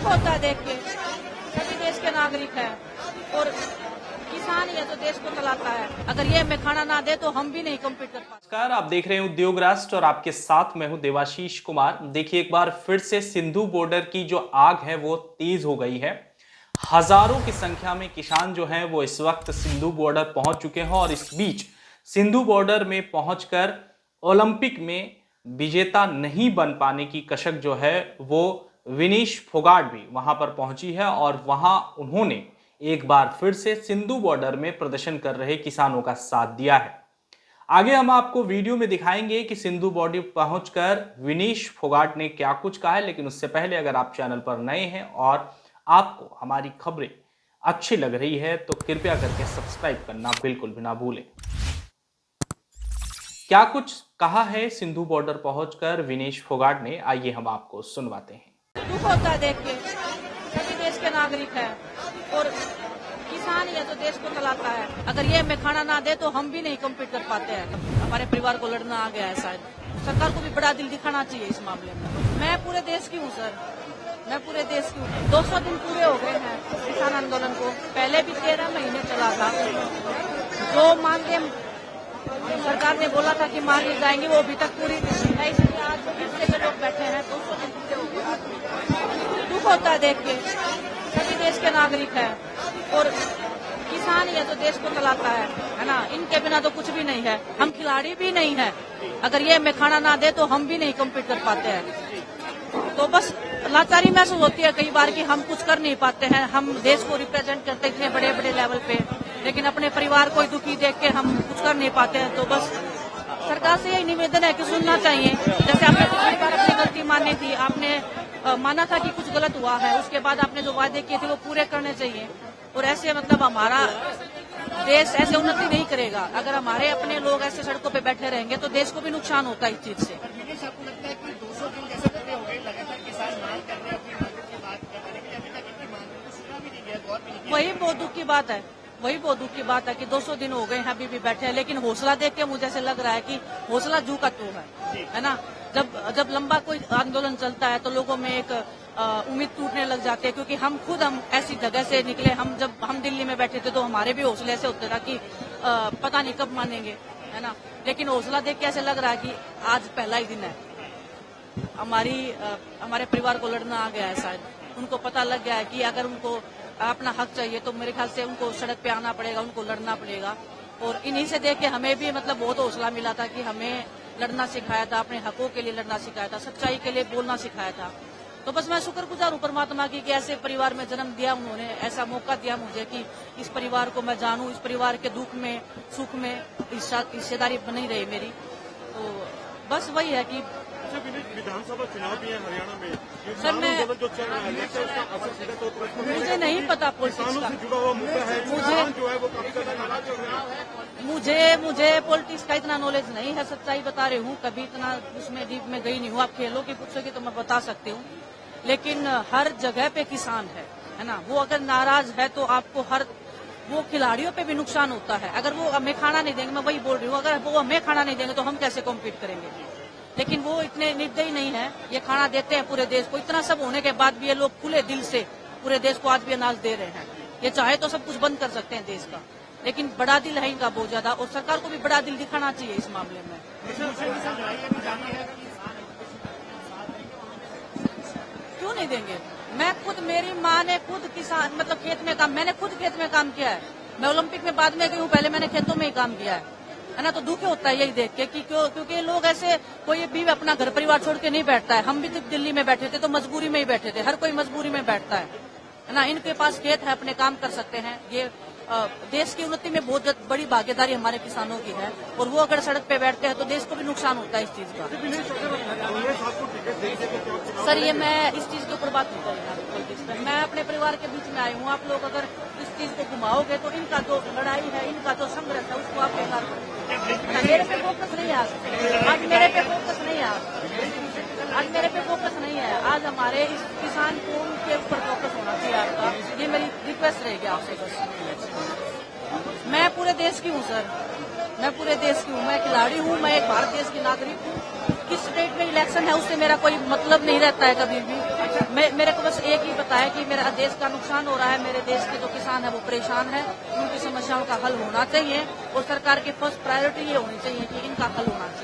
दुख होता है देख के। सभी देश के नागरिक हैं और किसान ही है तो देश को चलाता है। अगर ये हमें खाना ना दे तो हम भी नहीं कम्पीट कर पाते। नमस्कार, आप देख रहे हैं उद्योग राष्ट्र और आपके साथ मैं हूं देवाशीष कुमार। देखिए, एक बार फिर से सिंधु बॉर्डर की जो आग है वो तेज हो गई है। हजारों की संख्या में किसान जो हैं वो इस वक्त सिंधु बॉर्डर पहुंच चुके हैं और इस बीच सिंधु बॉर्डर में पहुंचकर ओलंपिक में विजेता नहीं बन पाने की कशक जो है वो विनेश फोगाट भी वहां पर पहुंची है और वहां उन्होंने एक बार फिर से सिंधु बॉर्डर में प्रदर्शन कर रहे किसानों का साथ दिया है। आगे हम आपको वीडियो में दिखाएंगे कि सिंधु बॉर्डर पहुंचकर विनेश फोगाट ने क्या कुछ कहा है, लेकिन उससे पहले अगर आप चैनल पर नए हैं और आपको हमारी खबरें अच्छी लग रही है तो कृपया करके सब्सक्राइब करना बिल्कुल भी ना भूलें। क्या कुछ कहा है सिंधु बॉर्डर पहुंचकर विनेश फोगाट ने, आइए हम आपको सुनवाते हैं। दुख होता है देख के। सभी देश के नागरिक हैं और किसान ही है तो देश को चलाता है। अगर ये हमें खाना ना दे तो हम भी नहीं कम्पीट कर पाते हैं। हमारे परिवार को लड़ना आ गया है। शायद सरकार को भी बड़ा दिल दिखाना चाहिए इस मामले में। मैं पूरे देश की हूँ सर, मैं पूरे देश की हूँ। 200 दिन पूरे हो गए हैं किसान आंदोलन को। पहले भी 13 महीने चला था। जो मांगे सरकार ने बोला था कि मांगे जाएंगे वो अभी तक पूरी नहीं है। इसलिए आज फिर से जो लोग बैठे हैं 200 दिन पूरे हो गए। दुख होता है देख के। सभी देश के नागरिक हैं और किसान ही है तो देश को चलाता है ना। इनके बिना तो कुछ भी नहीं है। हम खिलाड़ी भी नहीं है। अगर ये हमें खाना ना दे तो हम भी नहीं कम्पीट कर पाते हैं। तो बस लाचारी महसूस होती है कई बार कि हम कुछ कर नहीं पाते हैं। हम देश को रिप्रेजेंट करते थे बड़े बड़े लेवल पे, लेकिन अपने परिवार को दुखी देख के हम कुछ कर नहीं पाते हैं। तो बस सरकार से यही निवेदन है कि सुनना चाहिए। जैसे आपने पिछली बार अपनी गलती मानी थी, आपने माना था कि कुछ गलत हुआ है, उसके बाद आपने जो वादे किए थे वो पूरे करने चाहिए। और ऐसे मतलब हमारा देश ऐसे उन्नति नहीं करेगा। अगर हमारे अपने लोग ऐसे सड़कों पे बैठे रहेंगे तो देश को भी नुकसान होता है इस चीज से। आपको लगता है कि 200 दिन कैसे पूरे हो गए, लगातार किसान मांग कर रहे हैं अपनी मांगों की बात कर रहे हैं, लेकिन अभी तक इनकी मांगों को सुना भी नहीं गया, गौर भी नहीं किया। वही बहुत दुख की बात है। वही बहुत दुख की बात है कि 200 दिन हो गए हैं अभी भी बैठे हैं। लेकिन हौसला देख के मुझे ऐसे लग रहा है कि हौसला जू का तू है ना। जब लंबा कोई आंदोलन चलता है तो लोगों में एक उम्मीद टूटने लग जाती है। क्योंकि हम ऐसी जगह से निकले। जब हम दिल्ली में बैठे थे तो हमारे भी हौसले ऐसे होते था कि पता नहीं कब मानेंगे, है ना। लेकिन हौसला देख के ऐसे लग रहा है कि आज पहला ही दिन है। हमारे परिवार को लड़ना आ गया है। शायद उनको पता लग गया है कि अगर उनको अपना हक चाहिए तो मेरे ख्याल से उनको सड़क पे आना पड़ेगा, उनको लड़ना पड़ेगा। और इन्हीं से देख के हमें भी मतलब बहुत हौसला मिला था कि हमें लड़ना सिखाया था, अपने हकों के लिए लड़ना सिखाया था, सच्चाई के लिए बोलना सिखाया था। तो बस मैं शुक्रगुजार हूँ परमात्मा की कि ऐसे परिवार में जन्म दिया उन्होंने, ऐसा मौका दिया मुझे कि इस परिवार को मैं जानूं, इस परिवार के दुख में सुख में हिस्सेदारी बनी रही मेरी। तो बस वही है कि विधानसभा चुनाव भी है हरियाणा में। सर मैं जो चल रहा है उसका असर सीधा तौर पर मुझे नहीं पता पॉलिटिक्स का। जुड़ा हुआ मुद्दा है। मुझे जो है वो काफी ज्यादा नाराज हो रहा है। मुझे पॉलिटिक्स का इतना नॉलेज नहीं है, सच्चाई बता रही हूँ। कभी इतना उसमें डीप में गई नहीं हूँ। आप खेलों की पूछोगे तो मैं बता सकती हूँ। लेकिन हर जगह पे किसान है ना। वो अगर नाराज है तो आपको वो खिलाड़ियों पे भी नुकसान होता है। अगर वो हमें खाना नहीं देंगे, मैं वही बोल रही हूँ, अगर वो हमें खाना नहीं देंगे तो हम कैसे कॉम्पीट करेंगे। लेकिन वो इतने निर्दयी नहीं है। ये खाना देते हैं पूरे देश को। इतना सब होने के बाद भी ये लोग खुले दिल से पूरे देश को आज भी अनाज दे रहे हैं। ये चाहे तो सब कुछ बंद कर सकते हैं देश का, लेकिन बड़ा दिल है इनका बहुत ज्यादा। और सरकार को भी बड़ा दिल दिखाना चाहिए इस मामले में। क्यों नहीं देंगे? मेरी माँ ने खुद किसान मतलब खेत में काम, मैंने खुद खेत में काम किया है। मैं ओलंपिक में बाद में गई हूँ, पहले मैंने खेतों में ही काम किया है ना। तो दुख होता है यही देख के कि क्योंकि लोग ऐसे कोई भी अपना घर परिवार छोड़ के नहीं बैठता है। हम भी जब दिल्ली में बैठे थे तो मजबूरी में ही बैठे थे। हर कोई मजबूरी में बैठता है ना। इनके पास खेत है, अपने काम कर सकते हैं। ये देश की उन्नति में बहुत बड़ी भागीदारी हमारे किसानों की है। और वो अगर सड़क पे बैठते हैं तो देश को भी नुकसान होता है इस चीज का। सर ये मैं इस चीज के ऊपर बात नहीं करूँगा। मैं अपने परिवार के बीच में आई हूँ। आप लोग अगर इस चीज को घुमाओगे तो इनका जो लड़ाई है, इनका जो संघर्ष है उसको आप बेकार करोगे। मेरे पे फोकस नहीं है आज मेरे पे फोकस नहीं है आज मेरे पे फोकस नहीं है। आज हमारे इस किसान को उनके ऊपर फोकस होना चाहिए आपका। ये मेरी रिक्वेस्ट रहेगी आपसे बस। मैं पूरे देश की हूँ सर, मैं पूरे देश की हूँ। मैं खिलाड़ी हूँ, मैं एक भारत देश की नागरिक हूँ। किस स्टेट में इलेक्शन है उससे मेरा कोई मतलब नहीं रहता है कभी भी। मेरे को बस एक ही बताया कि मेरा देश का नुकसान हो रहा है, मेरे देश के जो किसान है वो परेशान है, उनकी समस्याओं का हल होना चाहिए और सरकार की फर्स्ट प्रायोरिटी ये होनी चाहिए कि इनका हल होना चाहिए।